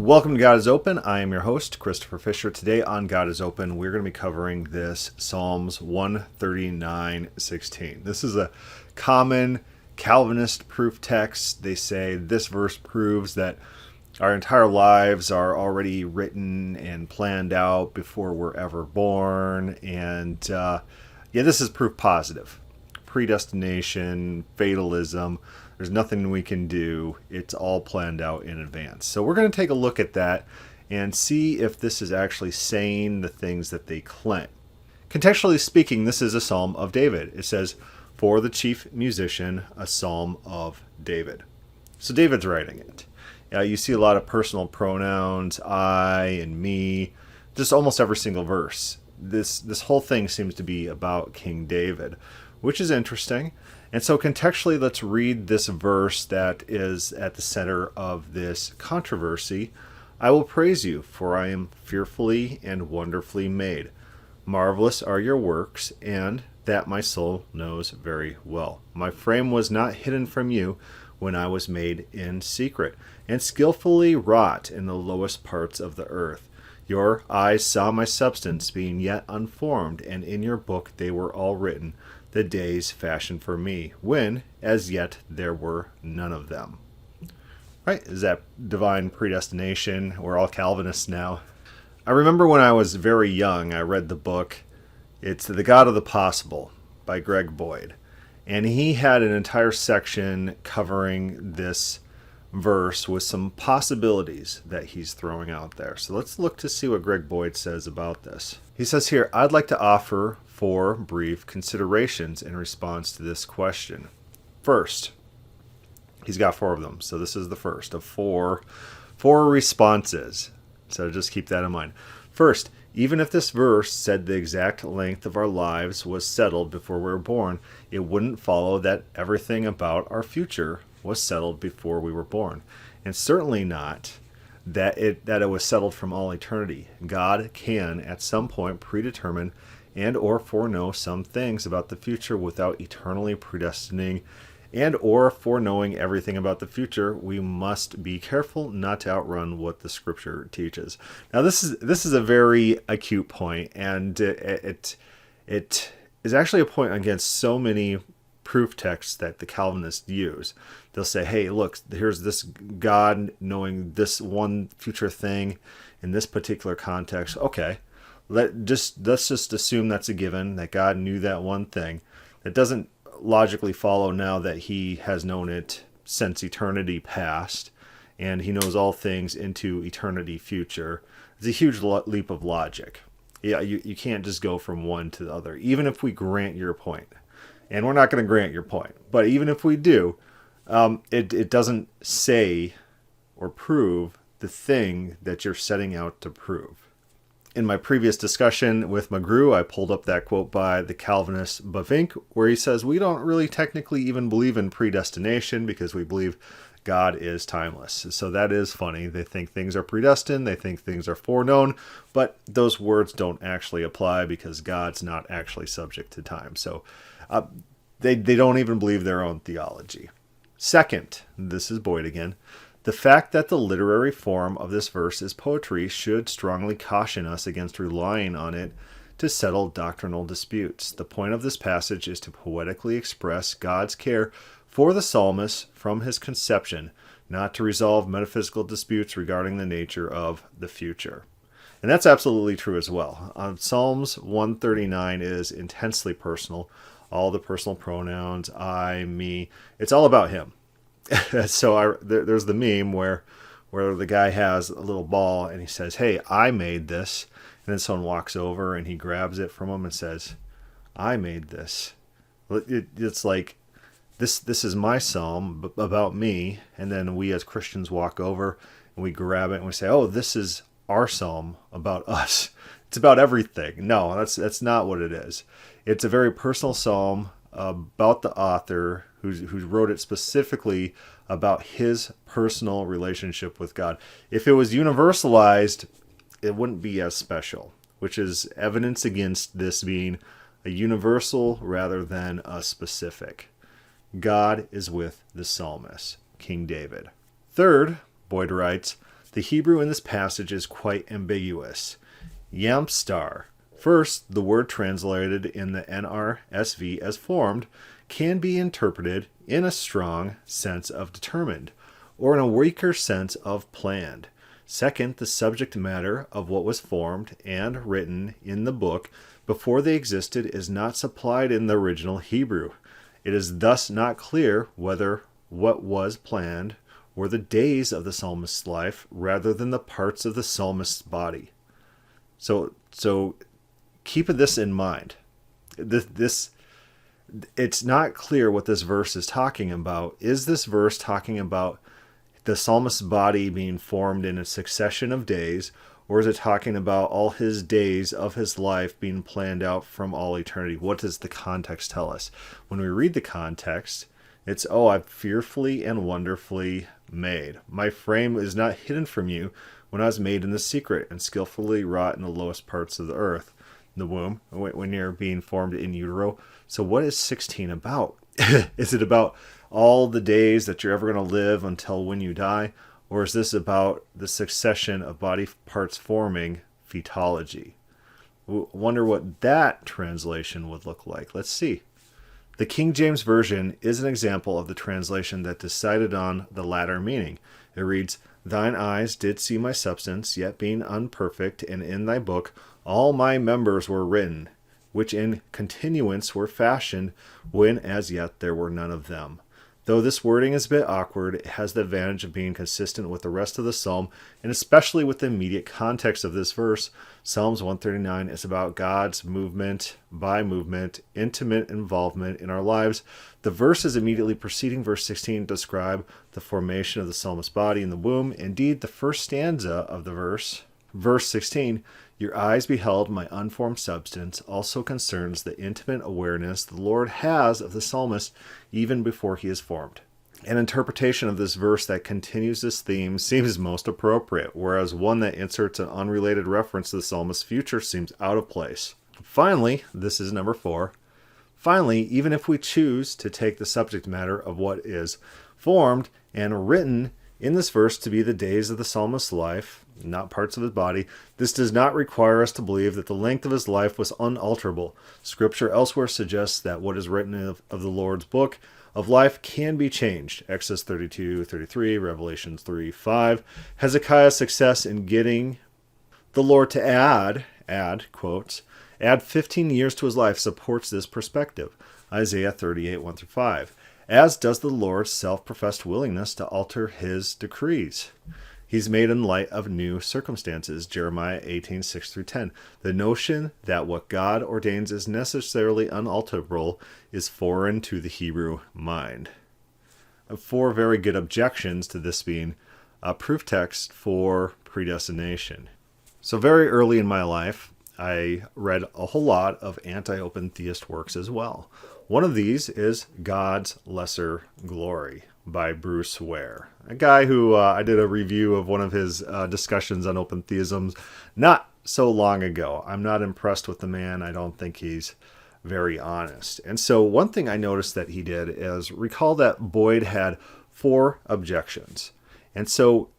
Welcome to God is Open. I am your host, Christopher Fisher. Today on God is Open, we're going to be covering this Psalms 139:16. This is a common Calvinist proof text. They say this verse proves that our entire lives are already written and planned out before we're ever born. And this is proof positive. Predestination, fatalism. There's nothing we can do. It's all planned out in advance. So we're going to take a look at that and see if this is actually saying the things that they claim. Contextually speaking, this is a psalm of David. It says, for the chief musician, a psalm of David. So David's writing it. You see a lot of personal pronouns, I and me, just almost every single verse. This whole thing seems to be about King David, which is interesting. And so contextually, let's read this verse that is at the center of this controversy. I will praise you, for I am fearfully and wonderfully made. Marvelous are your works, and that my soul knows very well. My frame was not hidden from you when I was made in secret, and skillfully wrought in the lowest parts of the earth. Your eyes saw my substance being yet unformed, and in your book they were all written, the days fashioned for me, when as yet there were none of them. Right? Is that divine predestination? We're all Calvinists now. I remember when I was very young, I read the book, it's The God of the Possible by Greg Boyd. And he had an entire section covering this verse with some possibilities that he's throwing out there. So let's look to see what Greg Boyd says about this. He says here, I'd like to offer 4 brief considerations in response to this question. First, he's got 4 of them. So this is the first of 4 responses. So just keep that in mind. First, even if this verse said the exact length of our lives was settled before we were born, it wouldn't follow that everything about our future was settled before we were born. And certainly not that it was settled from all eternity. God can, at some point, predetermine and or foreknow some things about the future without eternally predestining and or foreknowing everything about the future. We must be careful not to outrun what the scripture teaches. Now this is a very acute point, and it is actually a point against so many proof texts that the Calvinists use. They'll say, hey, look, here's this God knowing this one future thing in this particular context. Okay, let's just assume that's a given, that God knew that one thing. It doesn't logically follow now that he has known it since eternity past, and he knows all things into eternity future. It's a huge leap of logic. Yeah, you can't just go from one to the other, even if we grant your point. And we're not going to grant your point. But even if we do, it doesn't say or prove the thing that you're setting out to prove. In my previous discussion with McGrew, I pulled up that quote by the Calvinist Bavinck, where he says, we don't really technically even believe in predestination because we believe God is timeless. So that is funny. They think things are predestined. They think things are foreknown. But those words don't actually apply because God's not actually subject to time. So they don't even believe their own theology. Second, this is Boyd again, the fact that the literary form of this verse is poetry should strongly caution us against relying on it to settle doctrinal disputes. The point of this passage is to poetically express God's care for the psalmist from his conception, not to resolve metaphysical disputes regarding the nature of the future. And that's absolutely true as well. Psalms 139 is intensely personal. All the personal pronouns, I, me, it's all about him. So there's the meme where the guy has a little ball and he says, hey, I made this. And then someone walks over and he grabs it from him and says, I made this. It's like, this is my psalm about me. And then we as Christians walk over and we grab it and we say, oh, this is our psalm about us. It's about everything. No, that's not what it is. It's a very personal psalm about the author who wrote it specifically about his personal relationship with God. If it was universalized, it wouldn't be as special, which is evidence against this being a universal rather than a specific. God is with the psalmist, King David. Third, Boyd writes, The Hebrew in this passage is quite ambiguous. Yamstar. First, the word translated in the NRSV as formed can be interpreted in a strong sense of determined, or in a weaker sense of planned. Second, the subject matter of what was formed and written in the book before they existed is not supplied in the original Hebrew. It is thus not clear whether what was planned were the days of the psalmist's life rather than the parts of the psalmist's body. So keep this in mind. It's not clear what this verse is talking about. Is this verse talking about the psalmist's body being formed in a succession of days, or is it talking about all his days of his life being planned out from all eternity? What does the context tell us? When we read the context, it's, I'm fearfully and wonderfully made. My frame is not hidden from you when I was made in the secret and skillfully wrought in the lowest parts of the earth, the womb, when you're being formed in utero. So what is 16 about? Is it about all the days that you're ever going to live until when you die? Or is this about the succession of body parts forming fetology? Wonder what that translation would look like. Let's see. The King James Version is an example of the translation that decided on the latter meaning. It reads, "Thine eyes did see my substance, yet being unperfect, and in thy book all my members were written, which in continuance were fashioned, when as yet there were none of them." Though this wording is a bit awkward, it has the advantage of being consistent with the rest of the psalm, and especially with the immediate context of this verse. Psalms 139 is about God's movement by movement, intimate involvement in our lives. The verses immediately preceding verse 16 describe the formation of the psalmist's body in the womb. Indeed, the first stanza of the verse 16, "Your eyes beheld my unformed substance," also concerns the intimate awareness the Lord has of the psalmist even before he is formed. An interpretation of this verse that continues this theme seems most appropriate, whereas one that inserts an unrelated reference to the psalmist's future seems out of place. Finally, this is number 4. Finally, even if we choose to take the subject matter of what is formed and written in this verse to be the days of the psalmist's life, not parts of his body, this does not require us to believe that the length of his life was unalterable. Scripture elsewhere suggests that what is written of the Lord's book of life can be changed. Exodus 32:33, Revelations 3:5. Hezekiah's success in getting the Lord to add 15 years to his life supports this perspective. Isaiah 38:1-5. As does the Lord's self-professed willingness to alter his decrees. He's made in light of new circumstances. Jeremiah 18:6-10. The notion that what God ordains is necessarily unalterable is foreign to the Hebrew mind. 4 very good objections to this being a proof text for predestination. So very early in my life, I read a whole lot of anti-open theist works as well. One of these is God's Lesser Glory by Bruce Ware, a guy who I did a review of one of his discussions on open theisms not so long ago. I'm not impressed with the man. I don't think he's very honest. And so one thing I noticed that he did is recall that Boyd had 4 objections. And so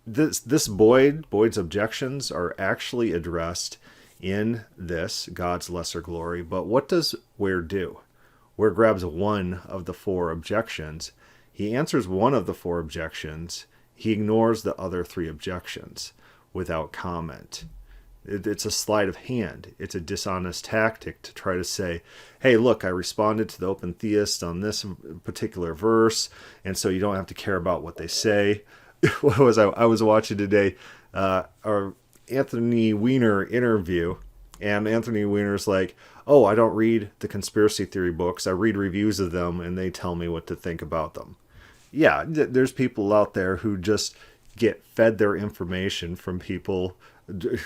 Boyd's objections are actually addressed in this God's Lesser Glory. But what does Ware do? Ware grabs one of the 4 objections. He answers one of the 4 objections. He ignores the other 3 objections without comment. It's a sleight of hand. It's a dishonest tactic to try to say, hey, look, I responded to the open theist on this particular verse, and so you don't have to care about what they say. I was watching today our Anthony Weiner interview, and Anthony Weiner's like, oh, I don't read the conspiracy theory books. I read reviews of them, and they tell me what to think about them. Yeah, there's people out there who just get fed their information from people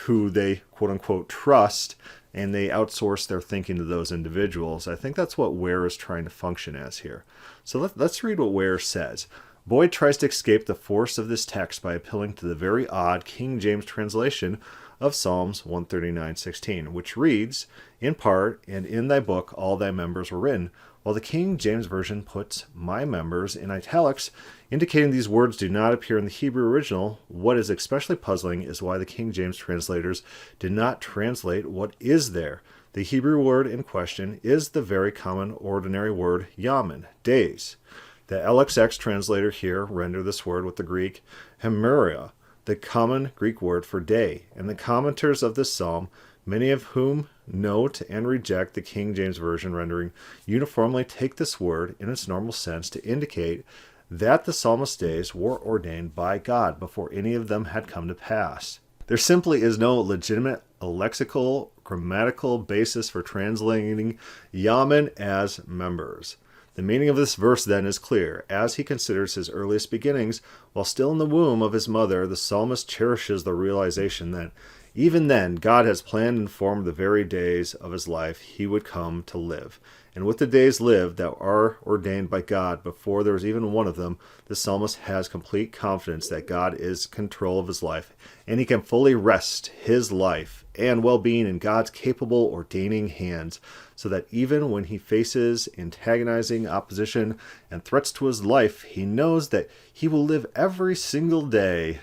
who they quote-unquote trust, and they outsource their thinking to those individuals. I think that's what Ware is trying to function as here. So let's read what Ware says. Boyd tries to escape the force of this text by appealing to the very odd King James translation of Psalms 139:16, which reads, in part, "And in thy book all thy members were written," while the King James Version puts my members in italics, indicating these words do not appear in the Hebrew original. What is especially puzzling is why the King James translators did not translate what is there. The Hebrew word in question is the very common ordinary word yamin, days. The LXX translator here rendered this word with the Greek hemeria, the common Greek word for day, and the commenters of this psalm, many of whom note and reject the King James Version rendering, uniformly take this word in its normal sense to indicate that the psalmist's days were ordained by God before any of them had come to pass. There simply is no legitimate lexical, grammatical basis for translating yamin as members. The meaning of this verse then is clear. As he considers his earliest beginnings, while still in the womb of his mother, the psalmist cherishes the realization that even then, God has planned and formed the very days of his life he would come to live. And with the days lived that are ordained by God before there is even one of them, the psalmist has complete confidence that God is in control of his life, and he can fully rest his life and well-being in God's capable ordaining hands, so that even when he faces antagonizing opposition and threats to his life, he knows that he will live every single day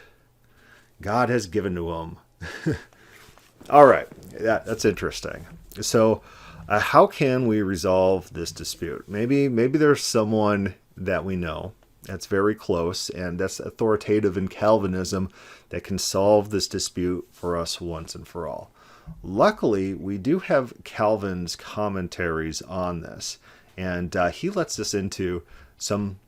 God has given to him. All right, that's interesting. So how can we resolve this dispute? Maybe there's someone that we know that's very close and that's authoritative in Calvinism that can solve this dispute for us once and for all. Luckily, we do have Calvin's commentaries on this, and he lets us into some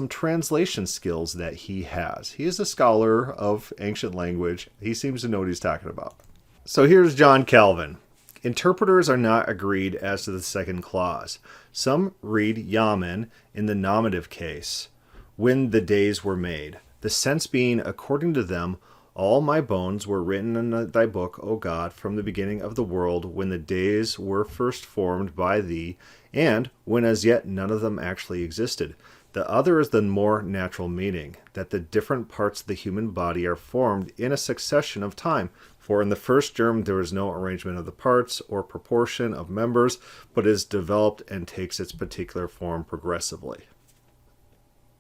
translation skills that he has. He is a scholar of ancient language. He seems to know what he's talking about. So here's John Calvin. Interpreters are not agreed as to the second clause. Some read yamin in the nominative case, when the days were made. The sense being, according to them, all my bones were written in thy book, O God, from the beginning of the world, when the days were first formed by thee, and when as yet none of them actually existed. The other is the more natural meaning, that the different parts of the human body are formed in a succession of time. For in the first germ there is no arrangement of the parts or proportion of members, but is developed and takes its particular form progressively.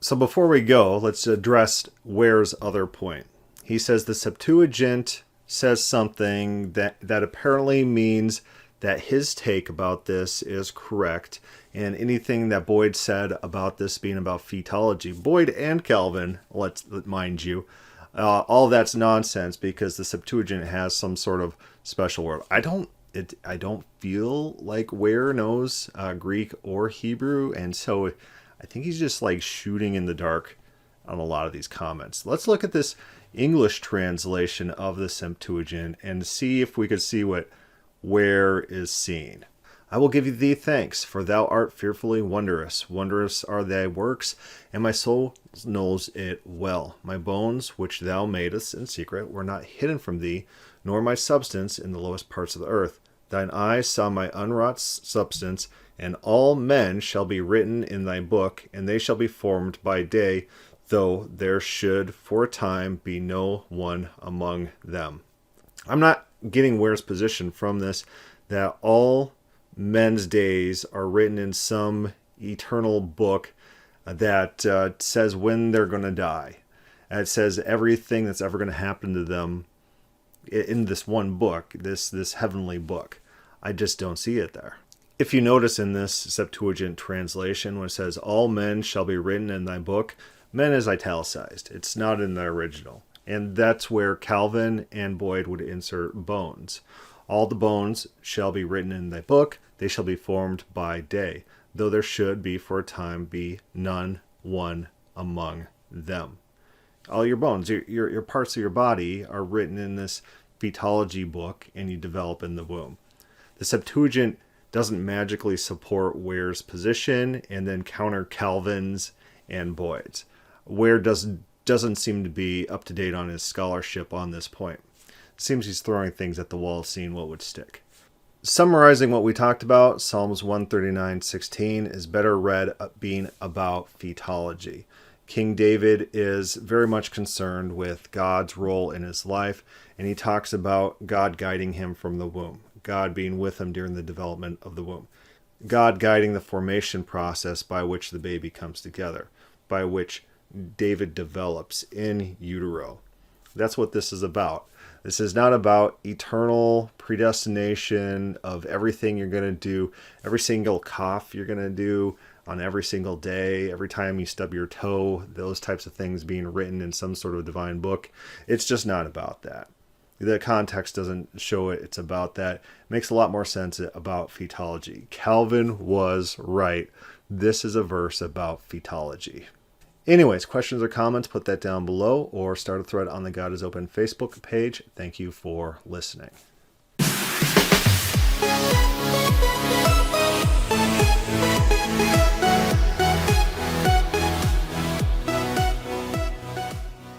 So before we go, let's address Ware's other point. He says the Septuagint says something that apparently means that his take about this is correct, and anything that Boyd said about this being about fetology, Boyd and Calvin, mind you, all that's nonsense because the Septuagint has some sort of special word. I don't feel like Ware knows Greek or Hebrew, and so I think he's just like shooting in the dark on a lot of these comments. Let's look at this English translation of the Septuagint and see if we could see what Ware is seeing. I will give thee thanks, for thou art fearfully wondrous. Wondrous are thy works, and my soul knows it well. My bones, which thou madest in secret, were not hidden from thee, nor my substance in the lowest parts of the earth. Thine eyes saw my unwrought substance, and all men shall be written in thy book, and they shall be formed by day, though there should for a time be no one among them. I'm not getting Ware's position from this, that all men's days are written in some eternal book that says when they're going to die. And it says everything that's ever going to happen to them in this one book, this heavenly book. I just don't see it there. If you notice in this Septuagint translation, when it says all men shall be written in thy book, men is italicized. It's not in the original. And that's where Calvin and Boyd would insert bones. All the bones shall be written in thy book, they shall be formed by day, though there should be for a time be none one among them. All your bones, your parts of your body are written in this fetology book, and you develop in the womb. The Septuagint doesn't magically support Ware's position and then counter Calvin's and Boyd's. Ware doesn't seem to be up to date on his scholarship on this point. It seems he's throwing things at the wall, seeing what would stick. Summarizing what we talked about, Psalms 139:16 is better read being about fetology. King David is very much concerned with God's role in his life, and he talks about God guiding him from the womb, God being with him during the development of the womb. God guiding the formation process by which the baby comes together, by which David develops in utero. That's what this is about. This is not about eternal predestination of everything you're going to do, every single cough you're going to do on every single day, every time you stub your toe, those types of things being written in some sort of divine book. It's just not about that. The context doesn't show it's about that. It makes a lot more sense about fetology. Calvin was right. This is a verse about fetology. Anyways, questions or comments, put that down below or start a thread on the God is Open Facebook page. Thank you for listening.